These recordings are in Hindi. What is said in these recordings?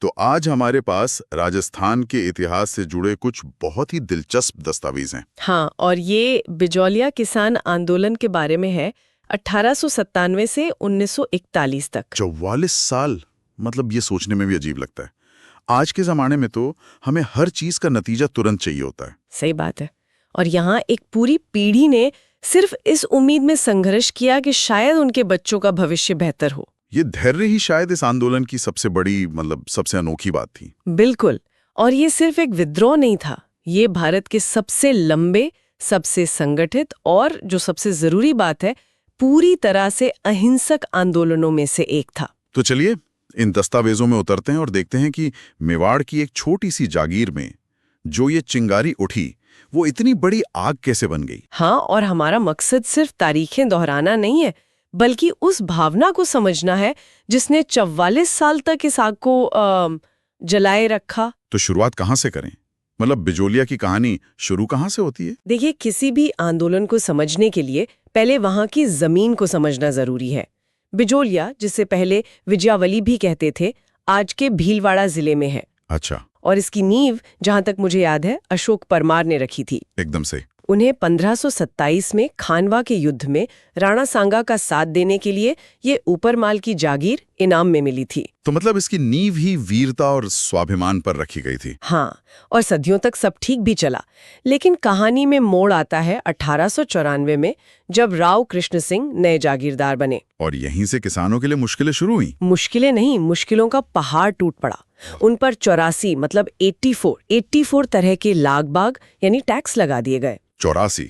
तो आज हमारे पास राजस्थान के इतिहास से जुड़े कुछ बहुत ही दिलचस्प दस्तावेज हैं। हाँ, और ये बिजौलिया किसान आंदोलन के बारे में है, 1897 से 1941 तक। 44 साल, मतलब ये सोचने में भी अजीब लगता है। आज के जमाने में तो हमें हर चीज का नतीजा तुरंत चाहिए होता है। सही बात है। और यहाँ एक पूरी पीढ़ी ने सिर्फ इस उम्मीद में संघर्ष किया कि शायद उनके बच्चों का भविष्य बेहतर हो। ये धैर्य ही शायद इस आंदोलन की सबसे बड़ी, सबसे अनोखी बात थी। बिल्कुल। और ये सिर्फ एक विद्रोह नहीं था, ये भारत के सबसे लंबे, सबसे संगठित और जो सबसे जरूरी बात है, पूरी तरह से अहिंसक आंदोलनों में से एक था। तो चलिए इन दस्तावेजों में उतरते हैं और देखते हैं कि मेवाड़ की एक छोटी सी जागीर में जो ये चिंगारी उठी, वो इतनी बड़ी आग कैसे बन गई। हाँ, और हमारा मकसद सिर्फ तारीखें दोहराना नहीं है, बल्कि उस भावना को समझना है जिसने 44 साल तक इस आग को जलाए रखा। तो शुरुआत कहाँ से करें? बिजोलिया की कहानी शुरू कहाँ से होती है? देखिए, किसी भी आंदोलन को समझने के लिए पहले वहां की जमीन को समझना जरूरी है। बिजोलिया, जिसे पहले विजयावली भी कहते थे, आज के भीलवाड़ा जिले में है। अच्छा। और इसकी नींव, जहां तक मुझे याद है, अशोक परमार ने रखी थी। एकदम से। उन्हें 1527 में खानवा के युद्ध में राणा सांगा का साथ देने के लिए ये ऊपरमाल की जागीर इनाम में मिली थी। तो इसकी नींव ही वीरता और स्वाभिमान पर रखी गई थी। हाँ, और सदियों तक सब ठीक भी चला। लेकिन कहानी में मोड़ आता है 1894 में, जब राव कृष्ण सिंह नए जागीरदार बने। और यहीं से किसानों के लिए मुश्किलें शुरू हुई। मुश्किलें नहीं, मुश्किलों का पहाड़ टूट पड़ा। उन पर 84 मतलब 84 तरह के लाग बाग यानी टैक्स लगा दिए गए। 84?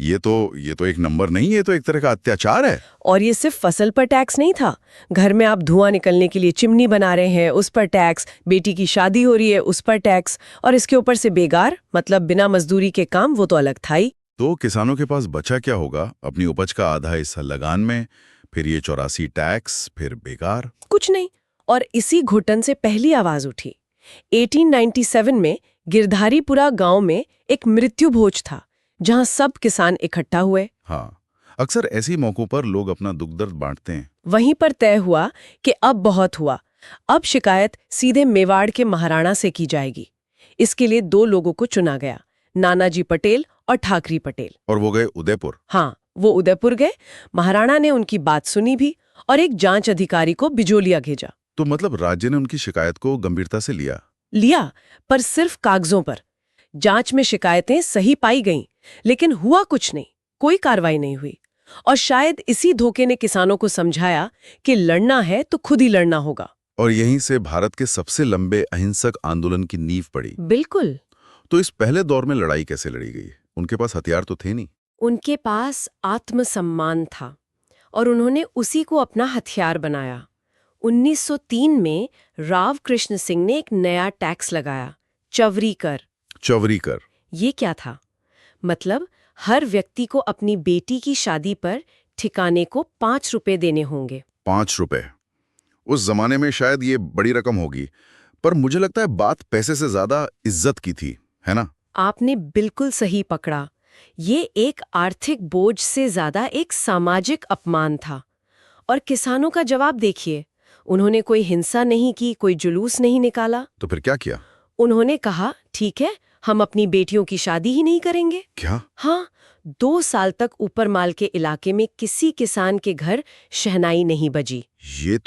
ये तो एक नंबर नहीं, ये तो एक तरह का अत्याचार है। और ये सिर्फ फसल पर टैक्स नहीं था। घर में आप धुआं निकलने के लिए चिमनी बना रहे हैं, उस पर टैक्स। बेटी की शादी हो रही है, उस पर टैक्स। और इसके ऊपर से बेगार, मतलब बिना मजदूरी के काम, वो तो अलग था ही। तो किसानों के पास बचा क्या होगा? अपनी उपज का आधा हिस्सा लगान में, फिर ये 84 टैक्स, फिर बेकार। कुछ नहीं। और इसी घुटन से पहली आवाज उठी। 1897 में गिरधारीपुरा गांव में एक मृत्यु भोज था, जहां सब किसान इकट्ठा हुए। हाँ, अक्सर ऐसे मौकों पर लोग अपना दुख दर्द बांटते हैं। वहीं पर तय हुआ कि अब बहुत हुआ, अब शिकायत सीधे मेवाड़ के महाराणा से की जाएगी। इसके लिए 2 लोगों को चुना गया, नानाजी पटेल और ठाकरी पटेल। और वो गए उदयपुर। हाँ, वो उदयपुर गए। महाराणा ने उनकी बात सुनी भी और एक जांच अधिकारी को बिजोलिया भेजा। तो राज्य ने उनकी शिकायत को गंभीरता से लिया, पर सिर्फ कागजों पर। जांच में शिकायतें सही पाई गईं, लेकिन हुआ कुछ नहीं, कोई कार्रवाई नहीं हुई। और शायद इसी धोखे ने किसानों को समझाया कि लड़ना है तो खुद ही लड़ना होगा। और यहीं से भारत के सबसे लंबे अहिंसक आंदोलन की नींव पड़ी। बिल्कुल। तो इस पहले दौर में लड़ाई कैसे लड़ी गई? उनके पास हथियार तो थे नहीं। उनके पास आत्मसम्मान था और उन्होंने उसी को अपना हथियार बनाया। 1903 में राव कृष्ण सिंह ने एक नया टैक्स लगाया, चवरी कर। चवरी कर? ये क्या था? मतलब हर व्यक्ति को अपनी बेटी की शादी पर ठिकाने को 5 रुपए देने होंगे। 5 रुपए? उस जमाने में शायद ये बड़ी रकम होगी, पर मुझे लगता है बात पैसे से ज्यादा इज्जत की थी, है ना? आपने बिल्कुल सही पकड़ा। ये एक आर्थिक बोझ से ज्यादा एक सामाजिक अपमान था। और किसानों का जवाब देखिए, उन्होंने कोई हिंसा नहीं की, कोई जुलूस नहीं निकाला। तो फिर क्या किया? उन्होंने कहा, ठीक है, हम अपनी बेटियों की शादी ही नहीं करेंगे। क्या? हाँ, 2 साल तक ऊपरमाल के इलाके में किसी किसान के घर शहनाई नहीं बजी। ये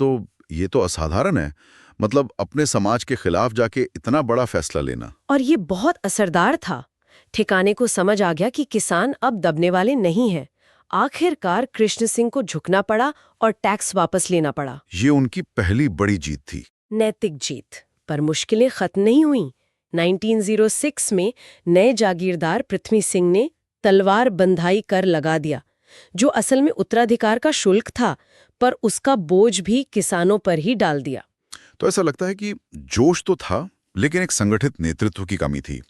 तो असाधारण है। अपने समाज के खिलाफ जाके इतना बड़ा फैसला लेना। और ये बहुत असरदार था। ठिकाने को समझ आ गया कि किसान अब दबने वाले नहीं हैं। आखिरकार कृष्ण सिंह को झुकना पड़ा और टैक्स वापस लेना पड़ा। ये उनकी पहली बड़ी जीत थी। नैतिक जीत। पर मुश्किलें खत्म नहीं हुईं। 1906 में नए जागीरदार पृथ्वी सिंह ने तलवार बंधाई कर लगा दिया, जो असल में उत्तराधिकार का शुल्क था, पर उसका बोझ भी किसानों पर ही डाल दिया। तो ऐसा लगता है कि जोश तो था, लेकिन एक संगठित नेतृत्व की कमी थी।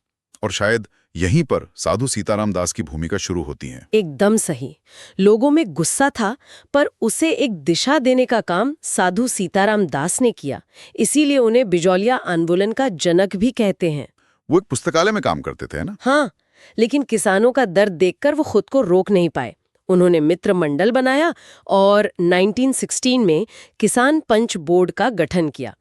और शायद यहीं पर साधु सीताराम दास की भूमिका शुरू होती है। एकदम सही। लोगों में गुस्सा था, पर उसे एक दिशा देने का काम साधु सीताराम दास ने किया। इसीलिए उन्हें बिजौलिया आंदोलन का जनक भी कहते हैं। वो एक पुस्तकालय में काम करते थे, है ना? हाँ, लेकिन किसानों का दर्द देखकर वो खुद को रोक नहीं पाए। उन्होंने मित्र मंडल बनाया और 1916 में किसान पंच बोर्ड का गठन किया।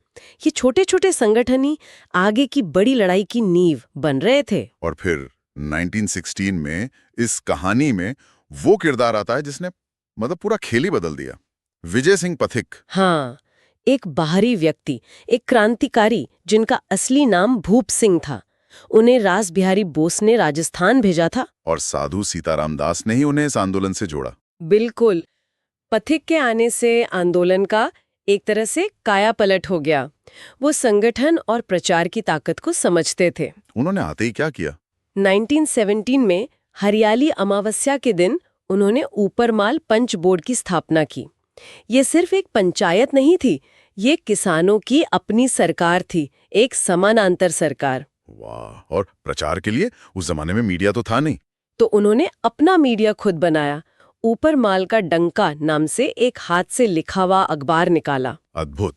ये छोटे छोटे संगठन ही आगे की बड़ी लड़ाई की नींव बन रहे थे। और फिर 1916 में इस कहानी में वो किरदार आता है जिसने मतलब पूरा खेल ही बदल दिया, विजय सिंह पथिक। हाँ, एक बाहरी व्यक्ति, एक क्रांतिकारी जिनका असली नाम भूप सिंह था। उन्हें रास बिहारी बोस ने राजस्थान भेजा था। और साधु सीताराम दास ने ही उन्हें इस आंदोलन से जोड़ा। बिल्कुल। पथिक के आने से आंदोलन का एक तरह से काया पलट हो गया। वो संगठन और प्रचार की ताकत को समझते थे। उन्होंने आते ही क्या किया? 1917 में हरियाली अमावस्या के दिन उन्होंने ऊपरमाल पंच बोर्ड की स्थापना की। ये सिर्फ एक पंचायत नहीं थी, ये किसानों की अपनी सरकार थी, एक समानांतर सरकार। वाह! और प्रचार के लिए उस जमाने में मीडिया तो था नहीं। तो उन्होंने अपना मीडिया खुद बनाया। ऊपरमाल का डंका नाम से एक हाथ से लिखा हुआ अखबार निकाला। अद्भुत।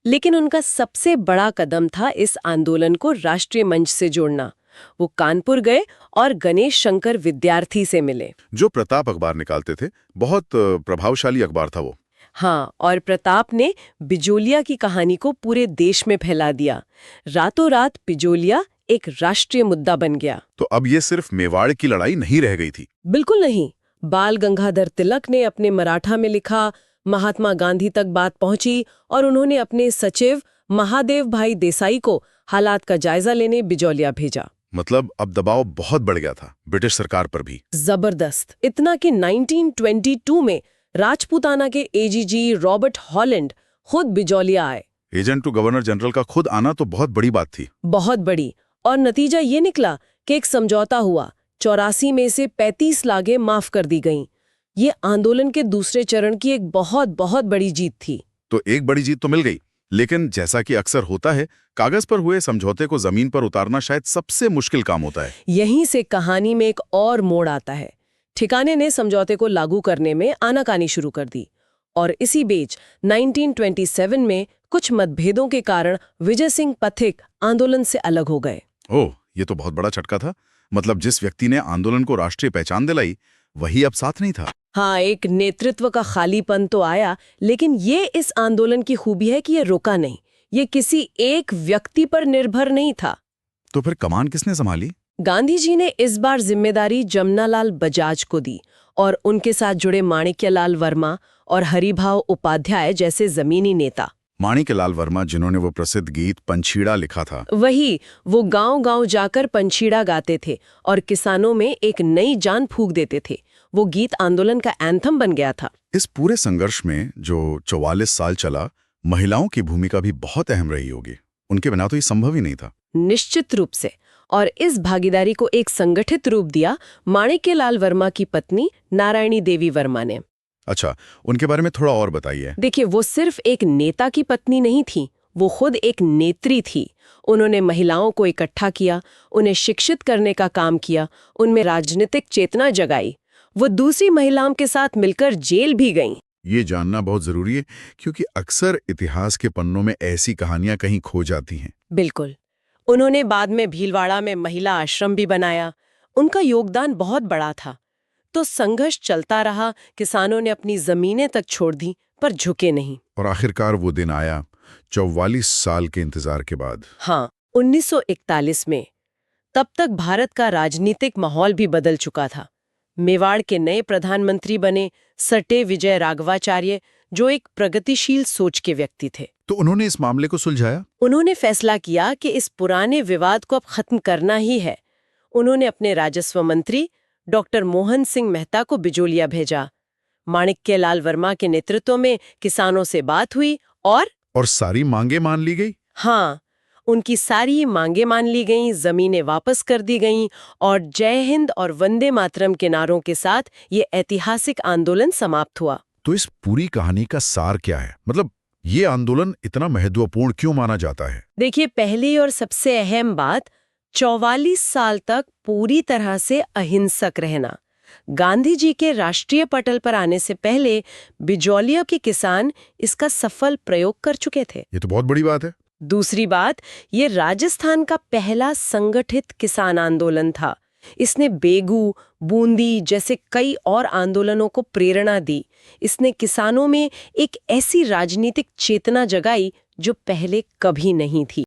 लेकिन उनका सबसे बड़ा कदम था इस आंदोलन को राष्ट्रीय मंच से जोड़ना। वो कानपुर गए और गणेश शंकर विद्यार्थी से मिले, जो प्रताप अखबार निकालते थे। बहुत प्रभावशाली अखबार था वो। हाँ, और प्रताप ने बिजोलिया की कहानी को पूरे देश में फैला दिया। रातों रात बिजोलिया एक राष्ट्रीय मुद्दा बन गया। तो अब ये सिर्फ मेवाड़ की लड़ाई नहीं रह गई थी। बिल्कुल नहीं। बाल गंगाधर तिलक ने अपने मराठा में लिखा, महात्मा गांधी तक बात पहुंची और उन्होंने अपने सचिव महादेव भाई देसाई को हालात का जायजा लेने बिजोलिया भेजा। मतलब अब दबाव बहुत बढ़ गया था ब्रिटिश सरकार पर भी। जबरदस्त। इतना कि 1922 में राजपूताना के एजीजी रॉबर्ट हॉलैंड खुद बिजोलिया आए। एजेंट टू गवर्नर जनरल का खुद आना तो बहुत बड़ी बात थी। बहुत बड़ी। और नतीजा ये निकला कि एक समझौता हुआ। 84 में से 35 लागें माफ कर दी गईं। ये आंदोलन के दूसरे चरण की एक बहुत बहुत बड़ी जीत थी। तो एक बड़ी जीत तो मिल गई, लेकिन जैसा कि अक्सर होता है, कागज पर हुए समझौते को जमीन पर उतारना शायद सबसे मुश्किल काम होता है। यहीं से कहानी में एक और मोड़ आता है। ठिकाने ने समझौते को लागू करने में आनाकानी शुरू कर दी और इसी बीच 1927 में कुछ मतभेदों के कारण विजय सिंह पथिक आंदोलन से अलग हो गए। ओह, ये तो बहुत बड़ा झटका था। मतलब जिस व्यक्ति ने आंदोलन को राष्ट्रीय पहचान दिलाई, वही अब साथ नहीं था। हाँ, एक नेतृत्व का खालीपन तो आया, लेकिन ये इस आंदोलन की खूबी है कि ये रुका नहीं। ये किसी एक व्यक्ति पर निर्भर नहीं था। तो फिर कमान किसने संभाली? गांधी जी ने इस बार जिम्मेदारी जमनालाल बजाज को दी और उनके साथ जुड़े माणिक्यलाल वर्मा और हरिभाव उपाध्याय जैसे जमीनी नेता। माणिक्यलाल वर्मा, जिन्होंने वो प्रसिद्ध गीत पंछीड़ा लिखा था। वही, वो गांव-गांव जाकर पंछीड़ा गाते थे और किसानों में एक नई जान फूंक देते थे। वो गीत आंदोलन का एंथम बन गया था। इस पूरे संघर्ष में जो 44 साल चला, महिलाओं की भूमिका भी बहुत अहम रही होगी। उनके बिना तो ये संभव ही नहीं था। निश्चित रूप से। और इस भागीदारी को एक संगठित रूप दिया माणिक्यलाल वर्मा की पत्नी नारायणी देवी वर्मा ने। अच्छा, उनके बारे में थोड़ा और बताइए। देखिए, वो सिर्फ एक नेता की पत्नी नहीं थी, वो खुद एक नेत्री थी। उन्होंने महिलाओं को इकट्ठा किया, उन्हें शिक्षित करने का काम किया, उनमें राजनीतिक चेतना जगाई। वो दूसरी महिलाओं के साथ मिलकर जेल भी गईं। ये जानना बहुत जरूरी है, क्योंकि अक्सर इतिहास के पन्नों में ऐसी कहानियां कहीं खो जाती हैं। बिल्कुल। उन्होंने बाद में भीलवाड़ा में महिला आश्रम भी बनाया। उनका योगदान बहुत बड़ा था। तो संघर्ष चलता रहा, किसानों ने अपनी जमीनें तक छोड़ दी, पर झुके नहीं। और आखिरकार वो दिन आया, 44 साल के इंतजार के बाद। हाँ, 1941 में। तब तक भारत का राजनीतिक माहौल भी बदल चुका था। मेवाड़ के नए प्रधानमंत्री बने सटे विजय राघवाचार्य, जो एक प्रगतिशील सोच के व्यक्ति थे। तो उन्होंने इस मामले को सुलझाया। उन्होंने फैसला किया कि इस पुराने विवाद को अब खत्म करना ही है। उन्होंने अपने राजस्व मंत्री डॉक्टर मोहन सिंह मेहता को बिजोलिया भेजा। माणिक्यलाल वर्मा के नेतृत्व में किसानों से बात हुई और सारी मांगे मान ली गई। हाँ, उनकी सारी मांगे मान ली गईं, जमीनें वापस कर दी गईं और जय हिंद और वंदे मातरम के नारों के साथ ये ऐतिहासिक आंदोलन समाप्त हुआ। तो इस पूरी कहानी का सार क्या है? मतलब ये आंदोलन इतना महत्वपूर्ण क्यों माना जाता है? देखिए, पहली और सबसे अहम बात, 44 साल तक पूरी तरह से अहिंसक रहना। गांधी जी के राष्ट्रीय पटल पर आने से पहले बिजोलिया के किसान इसका सफल प्रयोग कर चुके थे। ये तो बहुत बड़ी बात है। दूसरी बात, ये राजस्थान का पहला संगठित किसान आंदोलन था। इसने बेगू, बूंदी जैसे कई और आंदोलनों को प्रेरणा दी। इसने किसानों में एक ऐसी राजनीतिक चेतना जगाई जो पहले कभी नहीं थी।